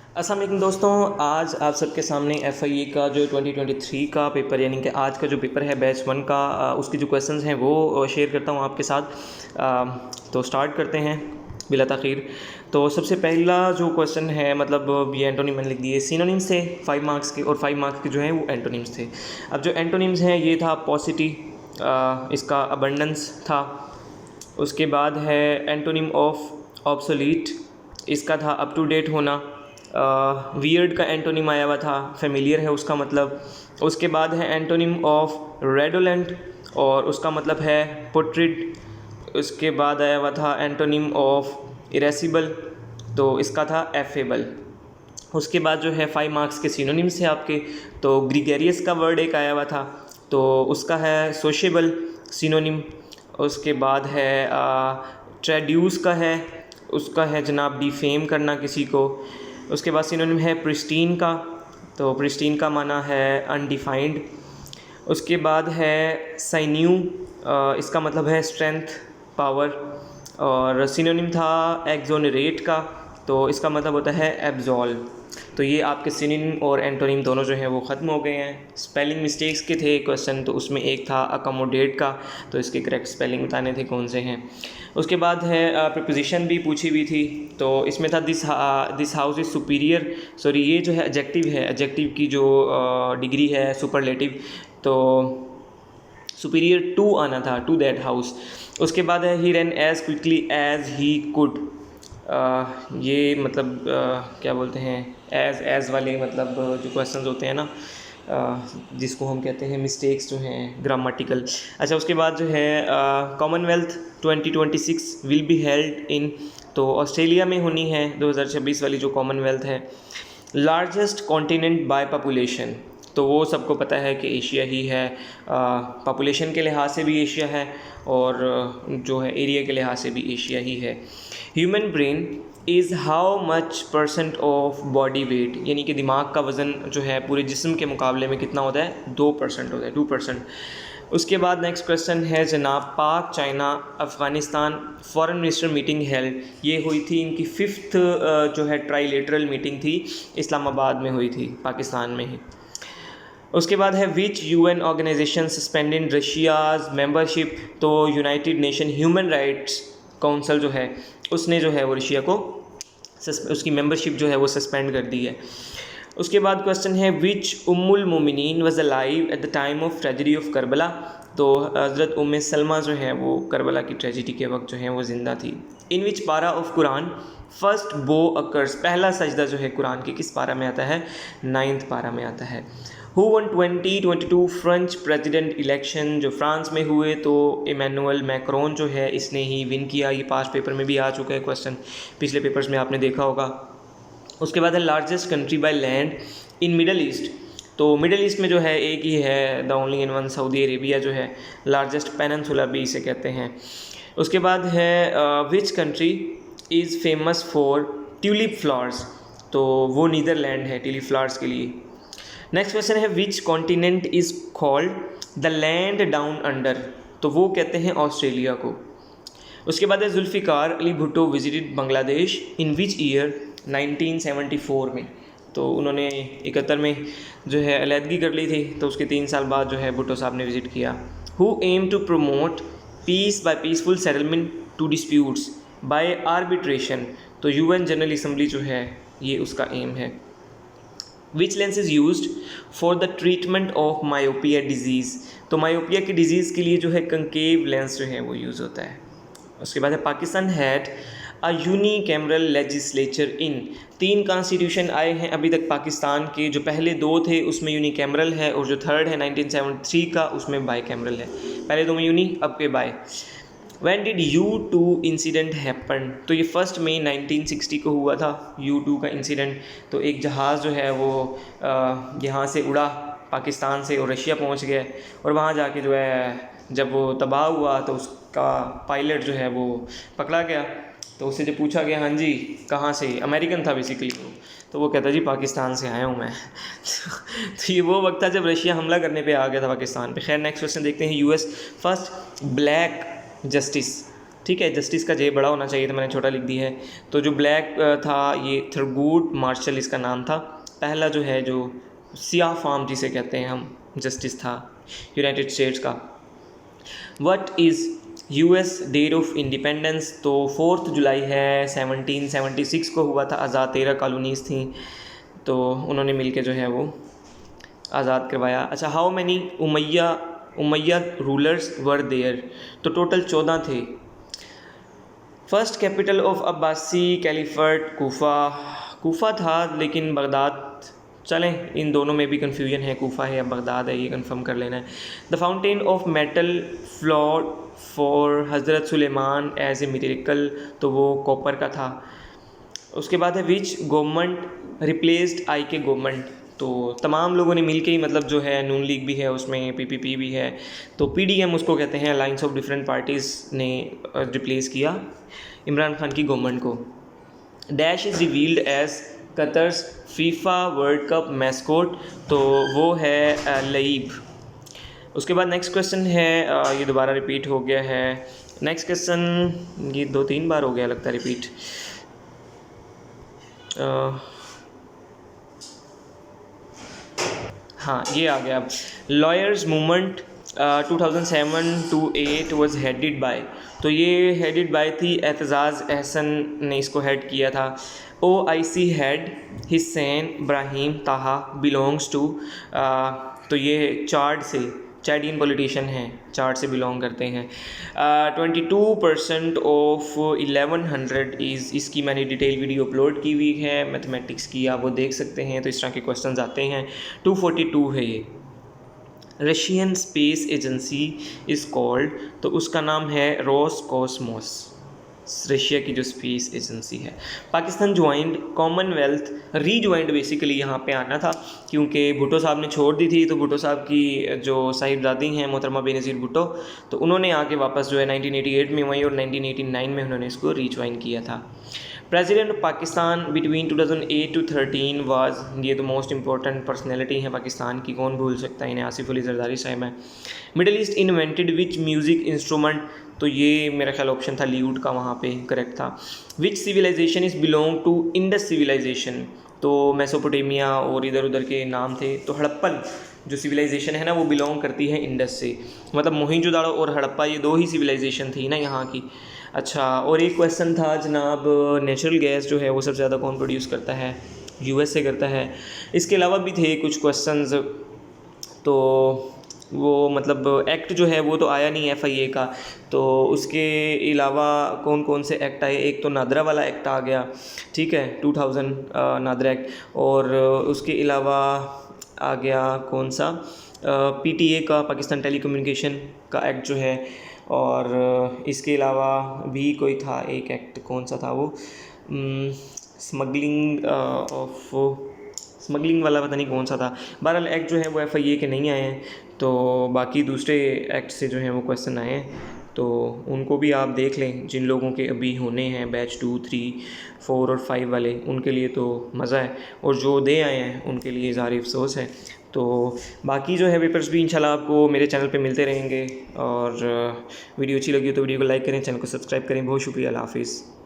अस्सलाम वालेकुम दोस्तों, आज आप सबके सामने FIA का जो 2023 का पेपर यानी कि आज का जो पेपर है बैच 1 का उसके जो क्वेश्चंस हैं वो शेयर करता हूँ आपके साथ। तो स्टार्ट करते हैं बिला ताख़ीर। तो सबसे पहला जो क्वेश्चन है मतलब ये एंटोनिम मैंने लिख दिए, सिनोनिम्स थे 5 मार्क्स के और 5 मार्क्स के जो हैं वो एंटोनिम्स थे। अब जो एंटोनिम्स हैं ये था पॉसिटी, इसका अबंडेंस था। उसके बाद है एंटोनिम ऑफ ऑब्सोलीट, इसका था अप टू डेट होना। वियर्ड का एंटोनिम आया हुआ था, फेमिलियर है उसका मतलब। उसके बाद है एंटोनिम ऑफ रेडोलेंट और उसका मतलब है पोट्रिड। उसके बाद आया हुआ था एंटोनिम ऑफ इरेसिबल, तो इसका था एफेबल। उसके बाद जो है 5 मार्क्स के सिनोनिम्स थे आपके, तो ग्रीगेरियस का वर्ड एक आया हुआ था तो उसका है सोशेबल सिनोनिम। उसके बाद है ट्रेड्यूस का है, उसका है जनाब डिफेम करना किसी को। उसके बाद सिनोनिम है प्रिस्टीन का, तो प्रिस्टीन का माना है अनडिफाइंड। उसके बाद है साइन्यू, इसका मतलब है स्ट्रेंथ, पावर। और सिनोनिम था एक्सोनरेट का, तो इसका मतलब होता है एब्जॉल्व। तो ये आपके सिनोनिम और एंटोनिम दोनों जो हैं वो ख़त्म हो गए हैं। स्पेलिंग मिस्टेक्स के थे क्वेश्चन, तो उसमें एक था अकोमोडेट का, तो इसके करेक्ट स्पेलिंग बताने थे कौन से हैं। उसके बाद है प्रीपोजिशन भी पूछी हुई थी, तो इसमें था this house is superior, sorry ये जो है एडजेक्टिव है, एडजेक्टिव की जो डिग्री है सुपरलेटिव, तो सुपीरियर टू आना था, टू दैट हाउस। उसके बाद है he ran as quickly as he could, ये मतलब क्या बोलते हैं एज वाले मतलब जो क्वेश्चंस होते हैं ना, जिसको हम कहते हैं मिस्टेक्स जो हैं ग्रामेटिकल। अच्छा, उसके बाद जो है Commonwealth 2026 will be held in, तो ऑस्ट्रेलिया में होनी है 2026 वाली जो कॉमनवेल्थ है। लार्जेस्ट कॉन्टिनेंट बाय पॉपुलेशन, तो वो सबको पता है कि एशिया ही है। पॉपुलेशन के लिहाज से भी एशिया है और जो है एरिया के लिहाज से भी एशिया ही है। Human brain is how much percent of body weight, यानी कि दिमाग का वज़न जो है पूरे जिस्म के मुकाबले में कितना होता है, 2% होता है, 2%। उसके बाद नेक्स्ट क्वेश्चन है जनाब पाक China Afghanistan foreign minister meeting held, ये हुई थी इनकी 5th जो है ट्राईलेटरल मीटिंग थी, इस्लामाबाद में हुई थी, पाकिस्तान में ही। उसके बाद है which UN organisation suspended Russia's membership, तो United Nation Human Rights Council जो है उसने जो है वो रशिया को उसकी मेंबरशिप जो है वो सस्पेंड कर दी है। उसके बाद क्वेश्चन है which Ummul Momineen was alive at the time of tragedy of Karbala, तो हज़रत उम्मे सलमा जो है वो करबला की ट्रेजेडी के वक्त जो है वो ज़िंदा थी। इन विच पारा ऑफ कुरान फर्स्ट बो अकर्स, पहला सजदा जो है कुरान के किस पारा में आता है, 9th पारा में आता है। Who one 2022 French president election, जो फ्रांस में हुए तो इमैनुअल मैक्रोन जो है इसने ही विन किया। ये पास्ट पेपर में भी आ चुका है क्वेश्चन, पिछले पेपर्स में आपने देखा होगा। उसके बाद है largest country by land in middle east, तो मिडल ईस्ट में जो है एक ही है, the only in one, Saudi Arabia जो है लार्जेस्ट पेनिनसुला भी इसे कहते हैं। उसके बाद है which country is famous for tulip flowers, तो वो नीदरलैंड है ट्यूलिप फ्लावर्स के लिए। नेक्स्ट क्वेश्चन है which continent is called the land down under, तो वो कहते हैं ऑस्ट्रेलिया को। उसके बाद है Zulfikar Ali Bhutto visited Bangladesh in which year, 1974 में, तो उन्होंने 71 में जो है अलहदगी कर ली थी, तो उसके 3 साल बाद जो है भुट्टो साहब ने विज़िट किया। Who aim to promote peace by peaceful settlement to disputes by arbitration, तो UN जनरल असम्बली जो है ये उसका एम है। Which lens is used for the treatment of myopia disease, तो मायोपिया की डिजीज़ के लिए जो है कंकेव लेंस जो है वो यूज़ होता है। उसके बाद है Pakistan had a unicameral legislature in, 3 constitution आए हैं अभी तक पाकिस्तान के, जो पहले 2 थे उसमें यूनिकैमरल है और जो थर्ड है 1973 का उसमें बाईकैमरल है। पहले 2 में यूनी, अब के बाय। When did U2 incident happen, तो ये 1 मई 1960 को हुआ था U2 का इंसिडेंट। तो एक जहाज़ जो है वो यहाँ से उड़ा पाकिस्तान से और रशिया पहुँच गया, और वहाँ जाके जो है जब वो तबाह हुआ तो उसका पायलट जो है वो पकड़ा गया। तो उससे जब पूछा गया हाँ जी कहाँ से, अमेरिकन था बेसिकली, तो वो कहता जी पाकिस्तान से आया हूँ मैं। तो ये वो वक्त था जब रशिया हमला करने पे आ गया था पाकिस्तान पे। खैर नेक्स्ट क्वेश्चन देखते हैं। US फर्स्ट ब्लैक जस्टिस, ठीक है, जस्टिस का जे बड़ा होना चाहिए था, मैंने छोटा लिख दिया है। तो जो ब्लैक था ये थरगूड मार्शल इसका नाम था। पहला जो है जो सियाह फार्म जिसे कहते हैं हम, जस्टिस था यूनाइटेड स्टेट्स का। What is US date of independence? तो 4 जुलाई है, 1776 को हुआ था आज़ाद। 13 कॉलोनीज़ थी तो उन्होंने मिलके जो है वो आज़ाद करवाया। अच्छा, how many Umayya rulers were there? तो टोटल 14 थे। First capital of Abbasi caliphate Kufa था, लेकिन बगदाद, चलें इन दोनों में भी कन्फ्यूजन है, कूफा है या बगदाद है, ये कंफर्म कर लेना है। The fountain of metal flawed for हज़रत सुलेमान एज ए मिरेकल, तो वो कॉपर का था। उसके बाद है विच गवर्नमेंट रिप्लेस्ड आई के गवर्नमेंट? तो तमाम लोगों ने मिलके ही, मतलब जो है नून लीग भी है उसमें, पीपीपी भी है, तो पीडीएम उसको कहते हैं, अलायंस ऑफ डिफरेंट पार्टीज़ ने रिप्लेस किया इमरान खान की गवर्नमेंट को। Dash is revealed as Qatar's FIFA World Cup mascot, तो वो है लईब। उसके बाद नेक्स्ट क्वेश्चन है, ये दोबारा रिपीट हो गया है। नेक्स्ट क्वेश्चन ये 2-3 बार हो गया लगता है रिपीट। हाँ, ये आ गया। Lawyers movement 2007 to 8 was headed by, तो ये हेडेड बाय थी एतजाज़ अहसन ने इसको हेड किया था। OIC हेड हिसैन इब्राहिम ताहा बिलोंग्स टू, तो ये चार्डियन पॉलिटिशियन हैं, चार्ट से बिलोंग करते हैं। 22% ऑफ 1100 इज़, इसकी मैंने डिटेल वीडियो अपलोड की हुई है मैथमेटिक्स की, आप वो देख सकते हैं, तो इस तरह के क्वेश्चंस आते हैं। 242 है ये। Russian space agency is called, तो उसका नाम है रोसकॉस्मोस, रशिया की जो स्पेस एजेंसी है। पाकिस्तान ज्वाइंड कॉमनवेल्थ, रीज्वाइंड बेसिकली यहाँ पे आना था क्योंकि भुट्टो साहब ने छोड़ दी थी, तो भुट्टो साहब की जो साहिबजादी हैं मोहतरमा बेनज़ीर भुट्टो, तो उन्होंने आके वापस जो है 1988 में वही और 1989 में उन्होंने इसको रीज्वाइन किया था। President of Pakistan between 2008 to 13 was, ये तो मोस्ट इंपॉर्टेंट पर्सनैलिटी है पाकिस्तान की, कौन भूल सकता है इन्हें, आसिफ अली जरदारी साहब हैं। मिडल ईस्ट इन्वेंटेड विच म्यूज़िक इंस्ट्रूमेंट, तो ये मेरा ख्याल ऑप्शन था ल्यूट का, वहाँ पे करेक्ट था। Which civilisation is belong to Indus civilisation, तो मेसोपोटामिया और इधर उधर के नाम थे। तो हड़प्पन जो सिविलाइजेशन है ना वो बिलोंग करती है इंडस से, मतलब मोहिंजोदाड़ो और हड़प्पा ये 2 ही सिविलाइजेशन थी ना यहाँ की। अच्छा, और एक क्वेश्चन था जनाब, नेचुरल गैस जो है वो सबसे ज़्यादा कौन प्रोड्यूस करता है? यूएस से करता है। इसके अलावा भी थे कुछ क्वेश्चंस, तो वो मतलब एक्ट जो है वो तो आया नहीं FIA का, तो उसके अलावा कौन कौन से एक्ट आए? एक तो नादरा वाला एक्ट आ गया, ठीक है, 2000 नादरा एक्ट, और उसके अलावा आ गया कौन सा PTA का, पाकिस्तान टेलीकम्युनिकेशन का एक्ट जो है, और इसके अलावा भी कोई था एक एक्ट, कौन सा था वो, स्मगलिंग वाला पता नहीं कौन सा था। बहरहाल एक्ट जो है वो FIA के नहीं आए हैं, तो बाकी दूसरे एक्ट से जो है वो क्वेश्चन आए हैं, तो उनको भी आप देख लें। जिन लोगों के अभी होने हैं बैच 2, 3, 4 और 5 वाले, उनके लिए तो मज़ा है, और जो दे आए हैं उनके लिए इज़हार अफसोस है। तो बाकी जो है पेपर्स भी इंशाल्लाह आपको मेरे चैनल पे मिलते रहेंगे, और वीडियो अच्छी लगी हो तो वीडियो को लाइक करें, चैनल को सब्सक्राइब करें। बहुत शुक्रिया, अल्लाह हाफ़िज़।